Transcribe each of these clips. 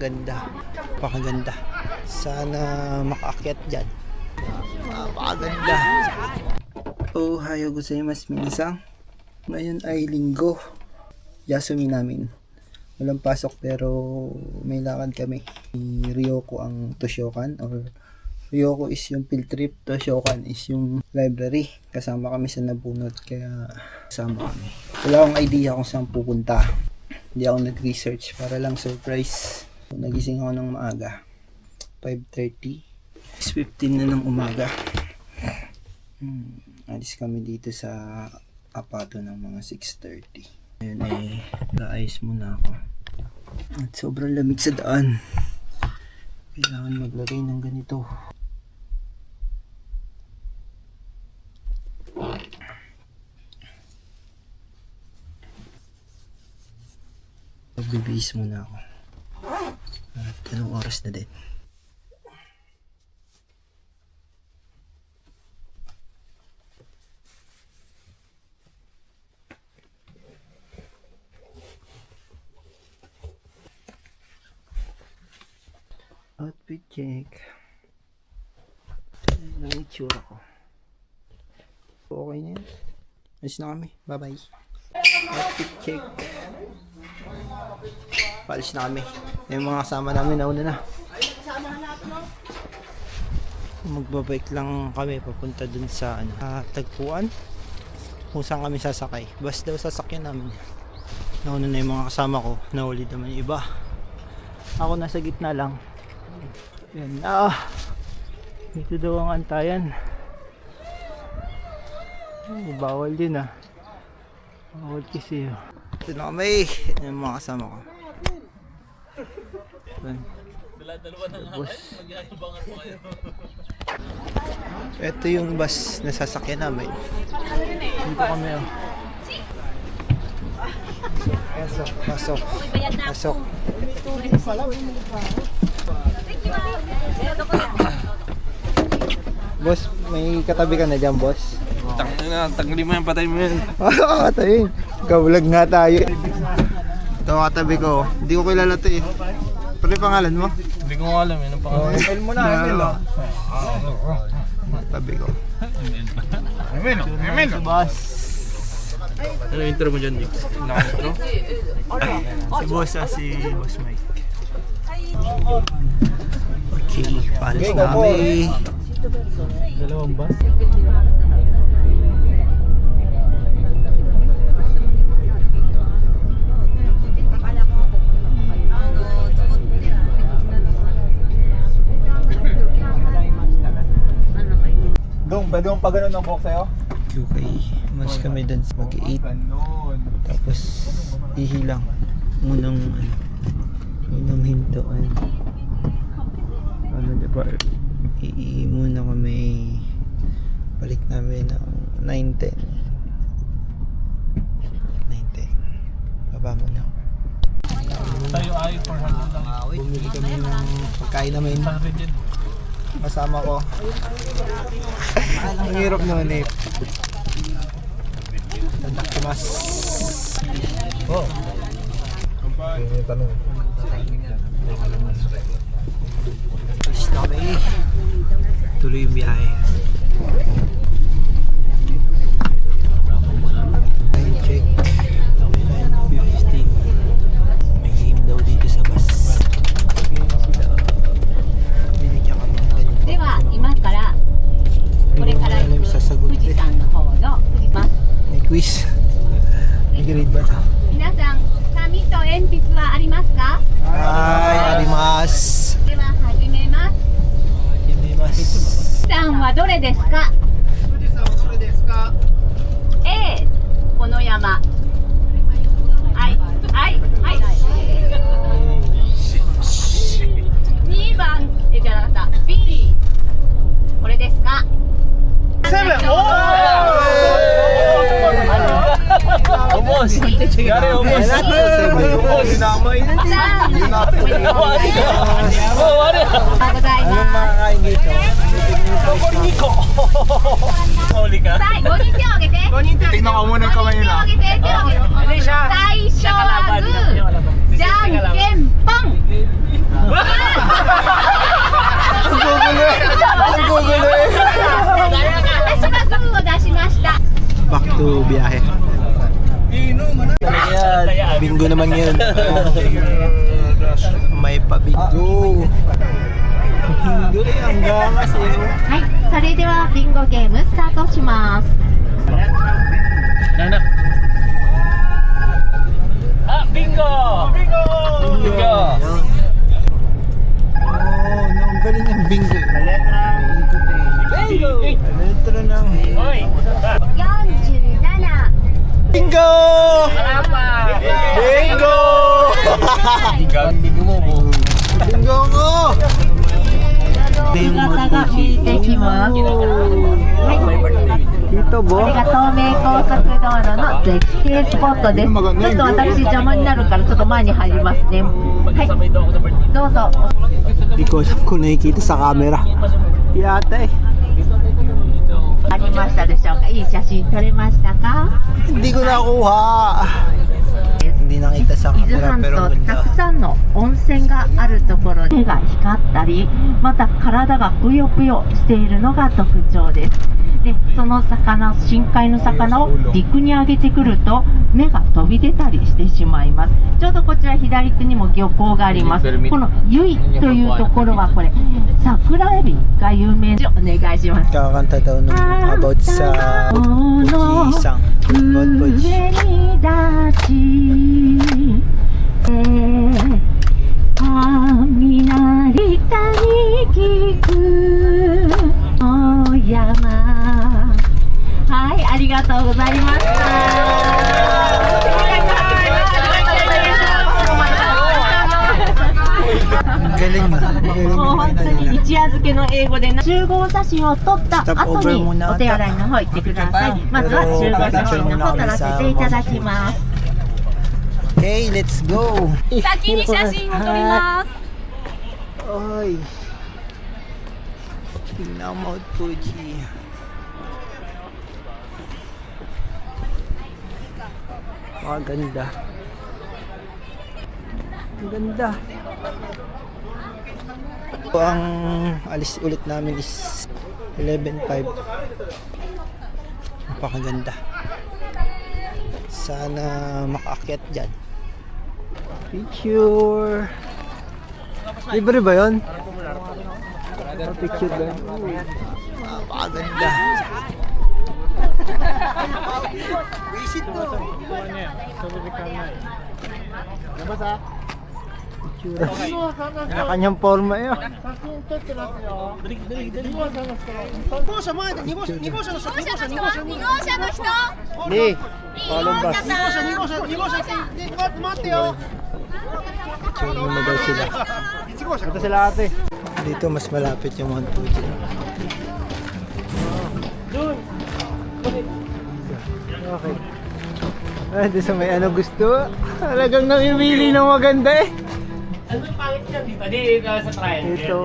napakaganda. Napakaganda. Sana makaakyat dyan. Napakaganda. Ohayo gozaimasu minasan. Ngayon ay linggo. Yasumi namin. Walang pasok pero may lakad kami. Ryoko ang Toshokan, or Ryoko is yung field trip, Toshokan is yung library. Kasama kami sa nabunot kaya kasama kami. Wala akong idea kung saan pupunta. Hindi ako nag-research para lang surprise. Nagising ako ng maaga. 5:30. 6:15 na ng umaga. Alis kami dito sa apato ng mga 6:30. Ayun eh, gaayos muna ako. At sobrang lamig sa daan. Kailangan maglagay ng ganito. Magbibihis muna ako. At anong oras na din? Outfit check. Ayan ang itsura ko. Okay na yan. Alis na kami. Bye bye. Outfit check. Paalis na kami. Yung mga kasama namin nauna na. Magbabike lang kami papunta dun sa Tagpuan. Kung saan kami sasakay. Bus daw sasakyan namin. Nauna na yung mga kasama ko. Nahuli naman yung iba. Ako nasa gitna lang. Yan na. Dito daw ang antayan. Bawal din bawal kasi ito na kami. Yung mga kasama ko. Bus. Ito yung bus na sasakyan namin. Dito kami Pasok. Boss, may katabi ka na dyan, boss? Tanggalin mo yan, patay mo yan. Katayin. Gawlag nga tayo. Ito katabi ko. Hindi ko kilala ito eh. Ano yung pangalan mo? Hindi ko alam yun ang pangalan. Emil mo na, Emil. Tabi ko. Emil! Boss. Ano yung intro mo dyan, Nick? Naka-intro? Si boss si Boss Mike. Okay, paalis na kami. Dalawang bus? Dong, pwede mong pagano'n ng buhok sa'yo? Okay, mas kami dun mag-8. Tapos ihilang. Unang hinto. Diba? Muna kami balik namin ng 9:10. Baba muna. Tayo ay 400 lang. Bumili kami ng pagkain namin. Masama ko. Ang hirap naman eh. Tandakimasu. Oh. Tapos na kami. Tuloy yung biyahe. Time check. 9:50. May game daw dito sa bus. Binigyan kami ng ganito. では今からこれから行く富士山の方のバス May quiz. May grade ba ito? 皆さん紙と鉛筆はありますか Hi, arimasu. では始めます Arimasu. 富士山はどれですか A この山はい2番じゃなかった B これですかOmos! Gari, omos! Dinamay. ございます Makakain dito. Huli ka? 5人手を挙げて Tingnan ko muna yung kamay 手を nila. 挙げて手を挙げて最初はグーじゃんけんぽん to biyahe. Ayan, bingo naman yun. May pa-bingo. Bingo eh, ang gamas eh. はい、それではビンゴゲームスタートします。 Anak. Ah, bingo! Bingo! Bingo! Oh, no, ang galing ng bingo. Bingo! Letra ng... Hoy! 47 Bingo! Apa? Bingo! Bingo mo po. Bingo mo! 方が引いてきます。Dito こ bo? れが東名高速道路の絶景スポットです。ちょっと私邪魔になるからちょっと前に入りますね。はい、どうぞ。 Hindi ko alam kung nakikita sa camera. Yata eh. ありましたでしょうか。いい写真撮れましたか？ Hindi ko nakuha. Hindi nakita sa 伊豆 camera 半 pero 島 ang た ganda. くさんの温泉があるところで手が光ったり、また体がぷよぷよしているのが特徴です。で、その魚、深海の魚を陸に上げてくると目が飛び出たりしてしまいます。ちょうどこちら左手にも漁港があります。この由比というところはこれ桜エビが有名でお願いします。 Kakanta daw nung about sa Puji Isang. About Puji. 上に立ち雷谷聞くお山。はい、ありがとうございました。 Ang galing mo. Ang galing もう mo 本当に一夜漬けの英語で集合写真を撮った後にお手洗いの方行ってください。まずは集合写真の方撮らせていただきます。 Okay, let's go. 先に写真を撮ります。 Oy. Tingnan mo Puji. Ganda. Ang ganda. Ang alis ulit namin is 11:05. Napakaganda. Sana makaakyat dyan. Picture. Libre ba yun? Picture ba yun? Napakaganda. Visit mo. Kanya-kanyang forma yun. Ni, Palumbas. Picture mo na daw sila. Ito sila ate. Dito mas malapit yung Mount Fuji. Okay. Ah, di sa may ano gusto. Talagang namimili ng maganda eh. Ano yung pangit niya? Di ba? Di sa trial. Ito.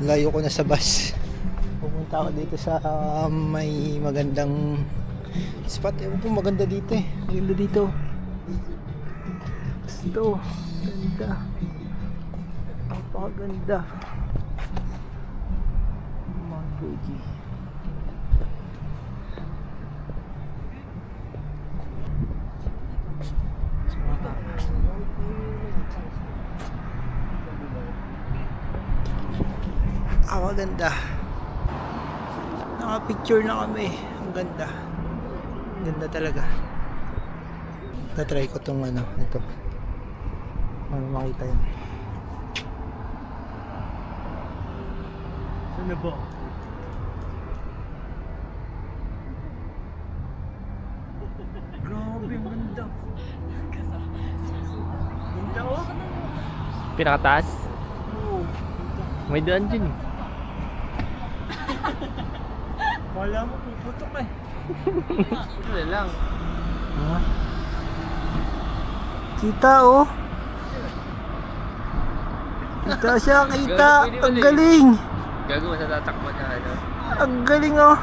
Layo ko na sa bus. Pupunta ako dito sa may magandang spot. Ewan po maganda dito eh. Maganda dito. Gusto. Ganda. Napakaganda. Mount Fuji. Ganda. Naka-picture na kami. Ang ganda. Ganda talaga. Tatry ko tong ano, ito. Para makita yun. Saan ba? Grabe, ang ganda. Ganda oh. Pinakataas? May daan dyan eh. Wala mo, puputok eh. Wala lang. Ha? Kita oh. Kita siya, kita. Ang galing. Gago, masatatakbo na ano. Ang galing oh.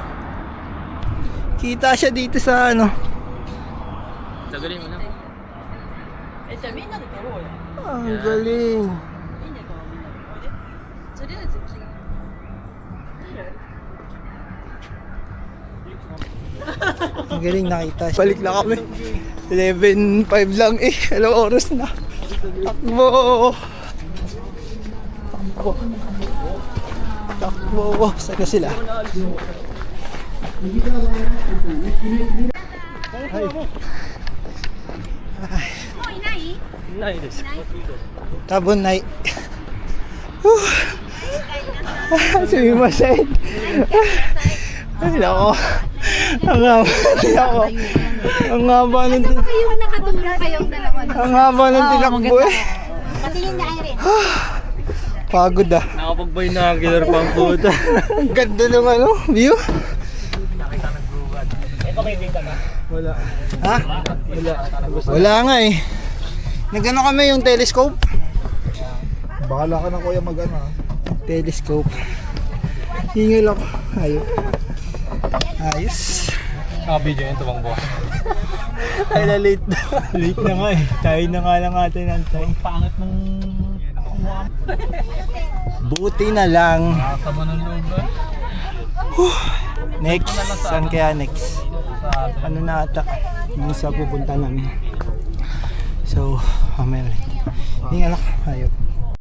Kita siya dito sa ano. Tagalin mo na. Ang galing. とりあえず Ang galing nakita. Balik na kami. 11:05 lang eh. Anong oras na? Takbo! Takbo! Takbo! Saan na sila? Tabon nai. Sumimasen. Ay nako. Ang haba ako. Ang haba ng Yung nakatulong kayong dalawa. ang haba ng tinakbo eh. Patingin na Irene. Pagod ah. Nakapag-buy na killer pang puta. Ang ganda ng ano, view. Wala. Ha? Wala nga eh. Nagano kami yung telescope. Bahala ka na kuya mag-ano ha. Telescope. Hingal ako. Ayun. Ayos. Nakabidyo yung tumang buwan. Tayo na late na. Late na nga eh. Tayo na nga lang natin antay. Pangit ng Buti na lang. sama ng loob ba? Next. Saan kaya next? Ano na ata? Yung sa pupunta namin. So, mamaya ulit. Hingal ako. Ayun.